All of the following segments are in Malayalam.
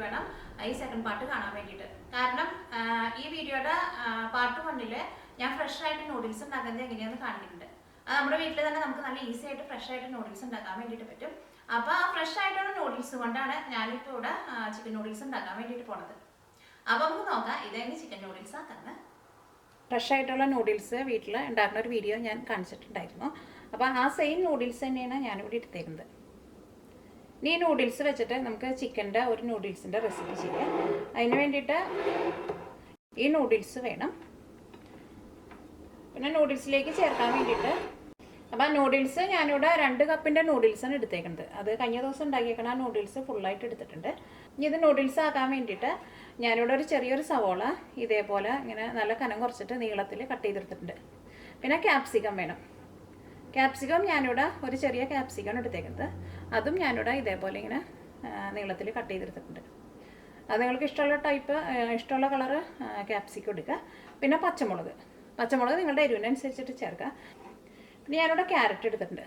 വേണം ഈ സെക്കൻഡ് പാർട്ട് കാണാൻ വേണ്ടിയിട്ട്. കാരണം ഈ വീഡിയോയുടെ പാർട്ട് 1 ഞാൻ ഫ്രഷ് ആയിട്ട് നൂഡിൽസ് ഉണ്ടാക്കുന്നത് എങ്ങനെയാണെന്ന് കാണിക്കുന്നുണ്ട്. അത് നമ്മുടെ വീട്ടിൽ തന്നെ നമുക്ക് നല്ല ഈസി ആയിട്ട് ഫ്രഷ് ആയിട്ട് നൂഡിൽസ് ഉണ്ടാക്കാൻ വേണ്ടിയിട്ട് പറ്റും. അപ്പോൾ ആ ഫ്രഷ് ആയിട്ടുള്ള നൂഡിൽസ് കൊണ്ടാണ് ഞാനിപ്പോൾ ഇവിടെ ചിക്കൻ നൂഡിൽസ് ഉണ്ടാക്കാൻ വേണ്ടിയിട്ട് പോണത്. അപ്പോൾ നമുക്ക് നോക്കാം ഇതെങ്ങനെ ചിക്കൻ നൂഡിൽസ് ആക്കുന്നത്. ഫ്രഷ് ആയിട്ടുള്ള നൂഡിൽസ് വീട്ടിൽ ഉണ്ടാക്കുന്ന ഒരു വീഡിയോ ഞാൻ കാണിച്ചിട്ടുണ്ടായിരുന്നു. അപ്പോൾ ആ സെയിം നൂഡിൽസ് തന്നെയാണ് ഞാനിവിടെ എടുത്തേക്കുന്നത്. ഈ നൂഡിൽസ് വെച്ചിട്ട് നമുക്ക് ചിക്കൻ്റെ ഒരു നൂഡിൽസിൻ്റെ റെസിപ്പി ചെയ്യാം. അതിന് വേണ്ടിയിട്ട് ഈ നൂഡിൽസ് വേണം. പിന്നെ നൂഡിൽസിലേക്ക് ചേർക്കാൻ വേണ്ടിയിട്ട് അപ്പോൾ നൂഡിൽസ് ഞാനിവിടെ 2 കപ്പിൻ്റെ നൂഡിൽസാണ് എടുത്തേക്കുന്നത്. അത് കഴിഞ്ഞ ദിവസം ഉണ്ടാക്കിയേക്കണ ആ നൂഡിൽസ് ഫുള്ളായിട്ട് എടുത്തിട്ടുണ്ട്. ഇനി ഇത് നൂഡിൽസ് ആക്കാൻ വേണ്ടിയിട്ട് ഞാനിവിടെ ഒരു ചെറിയൊരു സവോള ഇതേപോലെ ഇങ്ങനെ നല്ല കനം കുറച്ചിട്ട് നീളത്തിൽ കട്ട് ചെയ്തെടുത്തിട്ടുണ്ട്. പിന്നെ ക്യാപ്സിക്കം വേണം. ക്യാപ്സിക്കം ഞാനിവിടെ ഒരു ചെറിയ ക്യാപ്സിക്കം എടുത്തേക്കുന്നത്. അതും ഞാനിവിടെ ഇതേപോലെ ഇങ്ങനെ നീളത്തിൽ കട്ട് ചെയ്തെടുത്തിട്ടുണ്ട്. അത് നിങ്ങൾക്ക് ഇഷ്ടമുള്ള ടൈപ്പ് ഇഷ്ടമുള്ള കളറ് ക്യാപ്സിക്കം എടുക്കുക. പിന്നെ പച്ചമുളക് നിങ്ങളുടെ എരിവിനനുസരിച്ചിട്ട് ചേർക്കുക. പിന്നെ ഞാനിവിടെ ക്യാരറ്റ് എടുത്തിട്ടുണ്ട്.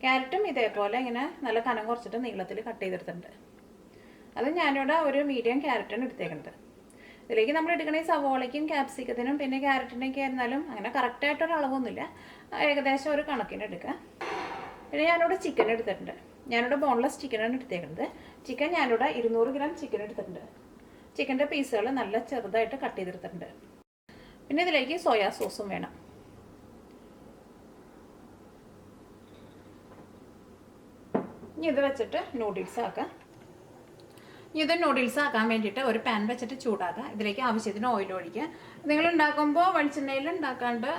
ക്യാരറ്റും ഇതേപോലെ ഇങ്ങനെ നല്ല കനം കുറച്ചിട്ട് നീളത്തിൽ കട്ട് ചെയ്തെടുത്തിട്ടുണ്ട്. അത് ഞാനിവിടെ ഒരു മീഡിയം ക്യാരറ്റാണ് എടുത്തേക്കുന്നത്. ഇതിലേക്ക് നമ്മൾ എടുക്കണ ഈ സവോളയ്ക്കും ക്യാപ്സിക്കത്തിനും പിന്നെ ക്യാരറ്റിനൊക്കെ ആയിരുന്നാലും അങ്ങനെ കറക്റ്റായിട്ടൊരു അളവൊന്നുമില്ല, ഏകദേശം ഒരു കണക്കിന് എടുക്കുക. പിന്നെ ഞാനിവിടെ ചിക്കൻ എടുത്തിട്ടുണ്ട്. ഞാനിവിടെ ബോൺലെസ് ചിക്കനാണ് എടുത്തേക്കുന്നത്. ചിക്കൻ ഞാനിവിടെ 200 ഗ്രാം ചിക്കൻ എടുത്തിട്ടുണ്ട്. ചിക്കൻ്റെ പീസുകൾ നല്ല ചെറുതായിട്ട് കട്ട് ചെയ്തെടുത്തിട്ടുണ്ട്. പിന്നെ ഇതിലേക്ക് സോയാ സോസും വേണം. ഇനി ഇത് വെച്ചിട്ട് നൂഡിൽസ് ആക്കാം. ഇത് നൂഡിൽസ് ആക്കാൻ വേണ്ടിയിട്ട് ഒരു പാൻ വെച്ചിട്ട് ചൂടാക്കുക. ഇതിലേക്ക് ആവശ്യത്തിന് ഓയിൽ ഒഴിക്കുക. നിങ്ങൾ ഉണ്ടാക്കുമ്പോൾ വെളിച്ചെണ്ണയിൽ ഉണ്ടാക്കാണ്ട്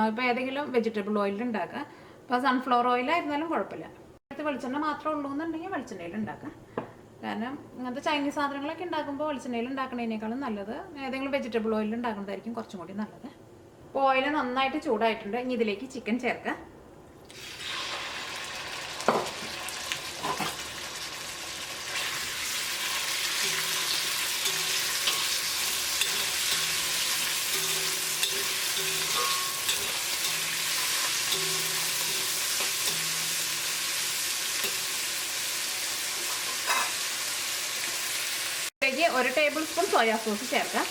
ഇപ്പോൾ ഏതെങ്കിലും വെജിറ്റബിൾ ഓയിലിൽ ഉണ്ടാക്കുക. ഇപ്പോൾ സൺഫ്ലവർ ഓയിലായിരുന്നാലും കുഴപ്പമില്ല. അടുത്ത് വെളിച്ചെണ്ണ മാത്രമേ ഉള്ളൂ എന്നുണ്ടെങ്കിൽ വെളിച്ചെണ്ണയിൽ ഉണ്ടാക്കുക. കാരണം ഇങ്ങനത്തെ ചൈനീസ് സാധനങ്ങളൊക്കെ ഉണ്ടാക്കുമ്പോൾ വെളിച്ചെണ്ണയിൽ ഉണ്ടാക്കുന്നതിനേക്കാളും നല്ലത് ഏതെങ്കിലും വെജിറ്റബിൾ ഓയിലിൽ ഉണ്ടാക്കുന്നതായിരിക്കും കുറച്ചും കൂടി നല്ലത്. അപ്പോൾ ഓയിൽ നന്നായിട്ട് ചൂടായിട്ടുണ്ട്. ഇനി ഇതിലേക്ക് ചിക്കൻ ചേർക്കുക. ഇതിലേക്ക് 1 ടേബിൾ സ്പൂൺ സോയാ സോസ് ചേർക്കാം.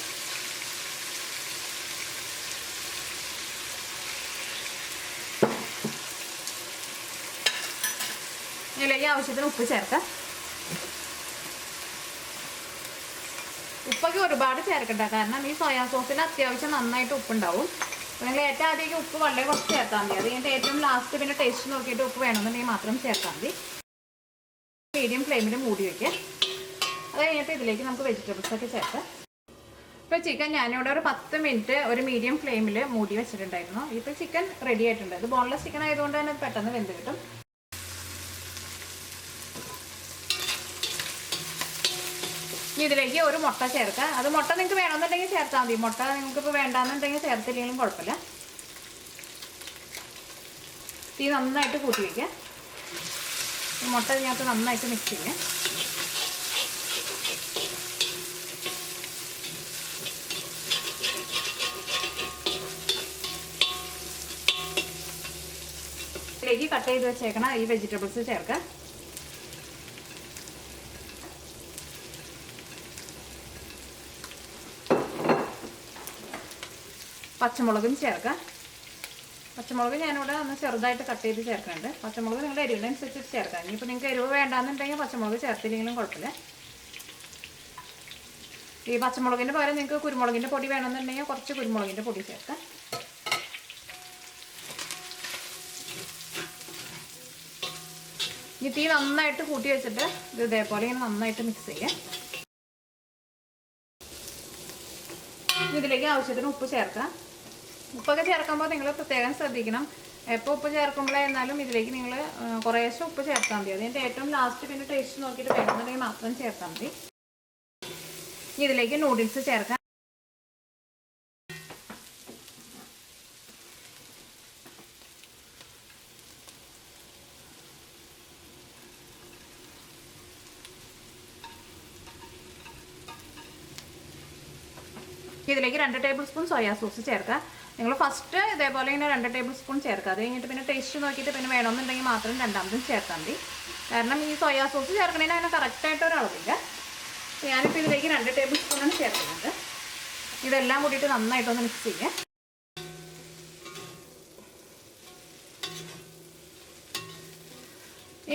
ഇതിലേക്ക് ആവശ്യത്തിന് ഉപ്പ് ചേർക്കാം. ഉപ്പൊക്കെ ഒരുപാട് ചേർക്കണ്ട, കാരണം ഈ സോയാ സോസിൽ അത്യാവശ്യം നന്നായിട്ട് ഉപ്പുണ്ടാവും. നിങ്ങൾ ഏറ്റവും ആദ്യം ഉപ്പ് വളരെ കുറച്ച് ചേർത്താൽ മതി. അത് കഴിഞ്ഞിട്ട് ഏറ്റവും ലാസ്റ്റ് പിന്നെ ടേസ്റ്റ് നോക്കിയിട്ട് ഉപ്പ് വേണമെന്നുണ്ടെങ്കിൽ മാത്രം ചേർത്താൽ മതി. മീഡിയം ഫ്ലെയിമിൽ മൂടി വയ്ക്കുക. അത് കഴിഞ്ഞിട്ട് ഇതിലേക്ക് നമുക്ക് വെജിറ്റബിൾസ് ഒക്കെ ചേർക്കാം. ഇപ്പോൾ ചിക്കൻ ഞാനിവിടെ ഒരു 10 മിനിറ്റ് ഒരു മീഡിയം ഫ്ലെയിമിൽ മൂടി വെച്ചിട്ടുണ്ടായിരുന്നു. ഇപ്പോൾ ചിക്കൻ റെഡി ആയിട്ടുണ്ട്. ഇത് ബോൺലെസ് ചിക്കൻ ആയതുകൊണ്ട് തന്നെ പെട്ടെന്ന് വെന്ത് കിട്ടും. ഇനി ഇതിലേക്ക് ഒരു മുട്ട ചേർക്കാം. അത് മുട്ട നിങ്ങൾക്ക് വേണമെന്നുണ്ടെങ്കിൽ ചേർത്താൽ മതി. മുട്ട നിങ്ങൾക്ക് ഇപ്പോൾ വേണ്ടാന്നുണ്ടെങ്കിൽ ചേർത്തില്ലെങ്കിലും കുഴപ്പമില്ല. തീ നന്നായിട്ട് കൂട്ടി വയ്ക്കുക. ഈ മുട്ട ഇതിനകത്ത് നന്നായിട്ട് മിക്സ് ചെയ്യുക. ഇതിലേക്ക് കട്ട് ചെയ്ത് വെച്ചേക്കണം ഈ വെജിറ്റബിൾസ് ചേർക്കാം. പച്ചമുളകും ചേർക്കാം. പച്ചമുളക് ഞാനിവിടെ ഒന്ന് ചെറുതായിട്ട് കട്ട് ചെയ്ത് ചേർക്കുന്നുണ്ട്. പച്ചമുളക് നിങ്ങളുടെ എരിവിനനുസരിച്ച് ചേർക്കാം. ഇനിയിപ്പോൾ നിങ്ങൾക്ക് എരിവ് വേണ്ടാന്നുണ്ടെങ്കിൽ പച്ചമുളക് ചേർത്തില്ലെങ്കിലും കുഴപ്പമില്ല. ഈ പച്ചമുളകിൻ്റെ പകരം നിങ്ങൾക്ക് കുരുമുളകിൻ്റെ പൊടി വേണമെന്നുണ്ടെങ്കിൽ കുറച്ച് കുരുമുളകിൻ്റെ പൊടി ചേർക്കാം. ഈ തീ നന്നായിട്ട് കൂട്ടി വെച്ചിട്ട് ഇത് ഇതേപോലെ ഇങ്ങനെ നന്നായിട്ട് മിക്സ് ചെയ്യാം. ഇതിലേക്ക് ആവശ്യത്തിന് ഉപ്പ് ചേർക്കാം. ഉപ്പൊക്കെ ചേർക്കുമ്പോൾ നിങ്ങൾ പ്രത്യേകം ശ്രദ്ധിക്കണം. എപ്പോൾ ഉപ്പ് ചേർക്കുമ്പോഴായിരുന്നാലും ഇതിലേക്ക് നിങ്ങൾ കുറേശ്ശെ ഉപ്പ് ചേർത്താൽ മതി. അതിൻ്റെ ഏറ്റവും ലാസ്റ്റ് പിന്നെ ടേസ്റ്റ് നോക്കിയിട്ട് വേണമെന്നുണ്ടെങ്കിൽ മാത്രം ചേർത്താൽ മതി. ഇതിലേക്ക് നൂഡിൽസ് ചേർക്കാം. ഇതിലേക്ക് 2 ടേബിൾ സ്പൂൺ സോയാ സോസ് ചേർക്കുക. നിങ്ങൾ ഫസ്റ്റ് ഇതേപോലെ ഇങ്ങനെ 2 ടേബിൾ സ്പൂൺ ചേർക്കുക. അത് കഴിഞ്ഞിട്ട് പിന്നെ ടേസ്റ്റ് നോക്കിയിട്ട് പിന്നെ വേണമെന്നുണ്ടെങ്കിൽ മാത്രം രണ്ടാമതും ചേർത്താൽ മതി. കാരണം ഈ സോയാ സോസ് ചേർക്കണതിന് അങ്ങനെ കറക്റ്റായിട്ടൊരു അളവില്ല. ഞാനിപ്പോൾ ഇതിലേക്ക് 2 ടേബിൾ സ്പൂണാണ് ചേർക്കുന്നത്. ഇതെല്ലാം കൂടിയിട്ട് നന്നായിട്ടൊന്ന് മിക്സ് ചെയ്യാം.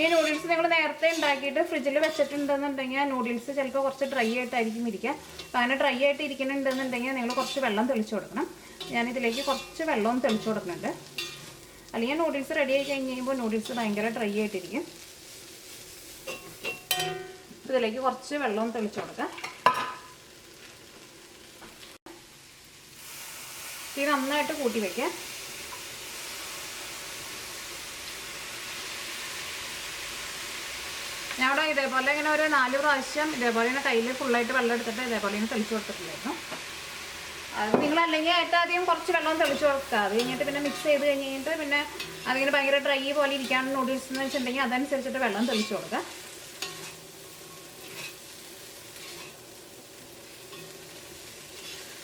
ഈ നൂഡിൽസ് നിങ്ങൾ നേരത്തെ ഉണ്ടാക്കിയിട്ട് ഫ്രിഡ്ജിൽ വെച്ചിട്ടുണ്ടെന്നുണ്ടെങ്കിൽ ആ നൂഡിൽസ് ചിലപ്പോൾ കുറച്ച് ഡ്രൈ ആയിട്ടായിരിക്കും ഇരിക്കുക. അപ്പോൾ അങ്ങനെ ഡ്രൈ ആയിട്ട് ഇരിക്കുന്നുണ്ടെന്നുണ്ടെങ്കിൽ നിങ്ങൾ കുറച്ച് വെള്ളം തെളിച്ച് കൊടുക്കണം. ഞാനിതിലേക്ക് കുറച്ച് വെള്ളവും തെളിച്ച് കൊടുക്കുന്നുണ്ട്. അല്ലെങ്കിൽ നൂഡിൽസ് റെഡി ആയി കഴിഞ്ഞ് കഴിയുമ്പോൾ നൂഡിൽസ് ഭയങ്കര ഡ്രൈ ആയിട്ടിരിക്കും. ഇതിലേക്ക് കുറച്ച് വെള്ളവും തെളിച്ച് കൊടുക്കാം. ഇത് നന്നായിട്ട് കൂട്ടി വയ്ക്കാം. ഞാൻ ഇവിടെ ഇതേപോലെ ഇങ്ങനെ ഒരു 4 പ്രാവശ്യം ഇതേപോലെ ഇങ്ങനെ കയ്യിൽ ഫുള്ളായിട്ട് വെള്ളം എടുത്തിട്ട് ഇതേപോലെ ഇങ്ങനെ തെളിച്ച് കൊടുത്തിട്ടുണ്ടായിരുന്നു. അത് നിങ്ങളല്ലെങ്കിൽ ഏറ്റവും ആദ്യം കുറച്ച് വെള്ളം തെളിച്ച് കൊടുക്കുക. അത് കഴിഞ്ഞിട്ട് പിന്നെ മിക്സ് ചെയ്ത് കഴിഞ്ഞിട്ട് പിന്നെ അതിങ്ങനെ ഭയങ്കര ഡ്രൈ പോലെ ഇരിക്കാണ് നൂഡിൽസ് എന്ന് വെച്ചിട്ടുണ്ടെങ്കിൽ അതനുസരിച്ചിട്ട് വെള്ളം തെളിച്ച് കൊടുക്കുക.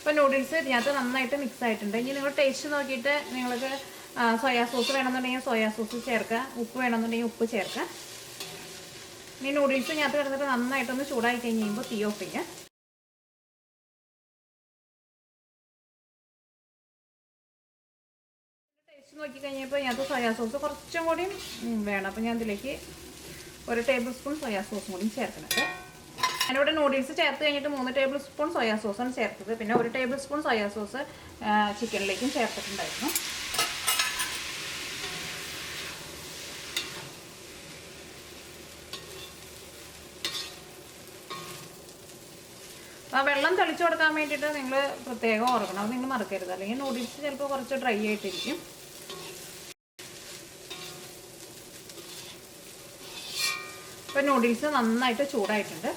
ഇപ്പോൾ നൂഡിൽസ് ഇതിനകത്ത് നന്നായിട്ട് മിക്സ് ആയിട്ടുണ്ട്. ഇനി നിങ്ങൾ ടേസ്റ്റ് നോക്കിയിട്ട് നിങ്ങൾക്ക് സോയാ സോസ് വേണമെന്നുണ്ടെങ്കിൽ സോയാ സോസ് ചേർക്കുക, ഉപ്പ് വേണമെന്നുണ്ടെങ്കിൽ ഉപ്പ് ചേർക്കുക. ഈ നൂഡിൽസ് ഇതിനകത്ത് കിടന്നിട്ട് നന്നായിട്ടൊന്ന് ചൂടായി കഴിഞ്ഞ് കഴിയുമ്പോൾ തീ ഓഫ് ചെയ്യുക. ടേസ്റ്റ് നോക്കി കഴിഞ്ഞപ്പോൾ ഇതിനകത്ത് സോയാ സോസ് കുറച്ചും കൂടി വേണം. അപ്പോൾ ഞാൻ ഇതിലേക്ക് 1 ടേബിൾ സ്പൂൺ സോയാ സോസും കൂടി ചേർക്കുന്നുണ്ട്. ഞാനിവിടെ നൂഡിൽസ് ചേർത്ത് കഴിഞ്ഞിട്ട് 3 ടേബിൾ സ്പൂൺ സോയാ സോസാണ് ചേർത്തത്. പിന്നെ 1 ടേബിൾ സ്പൂൺ സോയാ സോസ് ചിക്കനിലേക്കും ചേർത്തിട്ടുണ്ടായിരുന്നു. ആ വെള്ളം തെളിച്ച് കൊടുക്കാൻ വേണ്ടിയിട്ട് നിങ്ങൾ പ്രത്യേകം ഓർക്കണം. അത് നിങ്ങൾ മറക്കരുത്, അല്ലെങ്കിൽ നൂഡിൽസ് ചിലപ്പോൾ കുറച്ച് ഡ്രൈ ആയിട്ടിരിക്കും. ഇപ്പോൾ നൂഡിൽസ് നന്നായിട്ട് ചൂടായിട്ടുണ്ട്.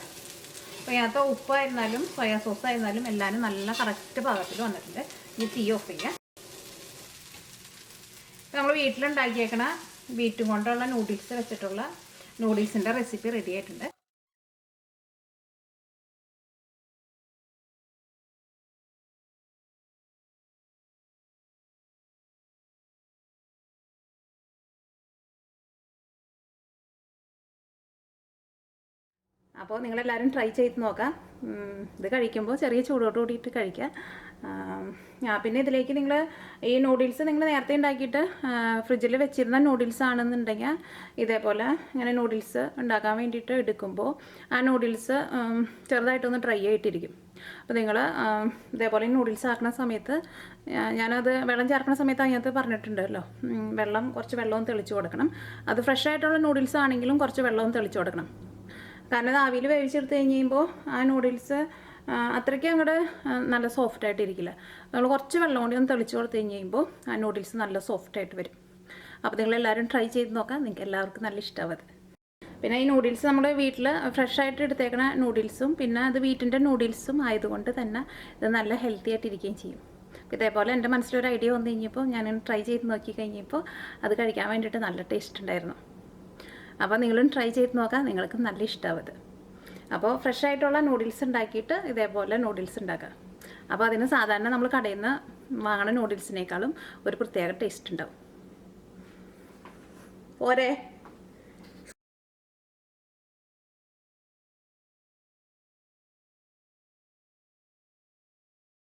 അപ്പോൾ ഇതിനകത്ത് ഉപ്പായിരുന്നാലും സോയാ സോസ് ആയിരുന്നാലും എല്ലാവരും നല്ല കറക്റ്റ് പാകത്തിൽ വന്നിട്ടുണ്ട്. ഇനി തീ ഓഫ് ചെയ്യാം. നമ്മൾ വീട്ടിലുണ്ടാക്കിയേക്കണ ബീറ്റും കൊണ്ടുള്ള നൂഡിൽസ് വെച്ചിട്ടുള്ള നൂഡിൽസിൻ്റെ റെസിപ്പി റെഡി ആയിട്ടുണ്ട്. അപ്പോൾ നിങ്ങളെല്ലാവരും ട്രൈ ചെയ്ത് നോക്കാം. ഇത് കഴിക്കുമ്പോൾ ചെറിയ ചൂടോട് കൂടിയിട്ട് കഴിക്കുക. പിന്നെ ഇതിലേക്ക് നിങ്ങൾ ഈ നൂഡിൽസ് നിങ്ങൾ നേരത്തെ ഉണ്ടാക്കിയിട്ട് ഫ്രിഡ്ജിൽ വെച്ചിരുന്ന നൂഡിൽസ് ആണെന്നുണ്ടെങ്കിൽ ഇതേപോലെ ഇങ്ങനെ നൂഡിൽസ് ഉണ്ടാക്കാൻ വേണ്ടിയിട്ട് എടുക്കുമ്പോൾ ആ നൂഡിൽസ് ചെറുതായിട്ടൊന്ന് ഡ്രൈ ആയിട്ടിരിക്കും. അപ്പോൾ നിങ്ങൾ ഇതേപോലെ നൂഡിൽസ് ആക്കുന്ന സമയത്ത് ഞാനത് വെള്ളം ചേർക്കുന്ന സമയത്ത് അതിനകത്ത് പറഞ്ഞിട്ടുണ്ടല്ലോ, കുറച്ച് വെള്ളവും തെളിച്ച് കൊടുക്കണം. അത് ഫ്രഷ് ആയിട്ടുള്ള നൂഡിൽസ് ആണെങ്കിലും കുറച്ച് വെള്ളവും തെളിച്ച് കൊടുക്കണം. കാരണം ആവിയിൽ വേവിച്ചെടുത്ത് കഴിഞ്ഞ് കഴിയുമ്പോൾ ആ നൂഡിൽസ് അത്രയ്ക്ക് അങ്ങോട്ട് നല്ല സോഫ്റ്റായിട്ടിരിക്കില്ല. നമ്മൾ കുറച്ച് വെള്ളം കൂടി ഒന്ന് തെളിച്ച് കൊടുത്ത് കഴിഞ്ഞ് കഴിയുമ്പോൾ ആ നൂഡിൽസ് നല്ല സോഫ്റ്റായിട്ട് വരും. അപ്പോൾ നിങ്ങളെല്ലാവരും ട്രൈ ചെയ്ത് നോക്കാം. നിങ്ങൾക്ക് എല്ലാവർക്കും നല്ല ഇഷ്ടമാവും. പിന്നെ ഈ നൂഡിൽസ് നമ്മുടെ വീട്ടിൽ ഫ്രഷായിട്ട് എടുത്തേക്കണ നൂഡിൽസും പിന്നെ അത് വീട്ടിൻ്റെ നൂഡിൽസും ആയതുകൊണ്ട് തന്നെ ഇത് നല്ല ഹെൽത്തി ആയിട്ടിരിക്കുകയും ചെയ്യും. ഇതേപോലെ എൻ്റെ മനസ്സിലൊരു ഐഡിയ വന്നു കഴിഞ്ഞപ്പോൾ ഞാൻ ട്രൈ ചെയ്ത് നോക്കി കഴിഞ്ഞപ്പോൾ അത് കഴിക്കാൻ വേണ്ടിയിട്ട് നല്ല ടേസ്റ്റ് ഉണ്ടായിരുന്നു. അപ്പോൾ നിങ്ങളും ട്രൈ ചെയ്ത് നോക്കാം, നിങ്ങൾക്ക് നല്ല ഇഷ്ടമാവും. അപ്പോൾ ഫ്രഷ് ആയിട്ടുള്ള നൂഡിൽസ് ഉണ്ടാക്കിയിട്ട് ഇതേപോലെ നൂഡിൽസ് ഉണ്ടാക്കുക. അപ്പോൾ അതിന് സാധാരണ നമ്മൾ കടയിൽ നിന്ന് വാങ്ങുന്ന നൂഡിൽസിനേക്കാളും ഒരു പ്രത്യേക ടേസ്റ്റ് ഉണ്ടാവും. പോരെ.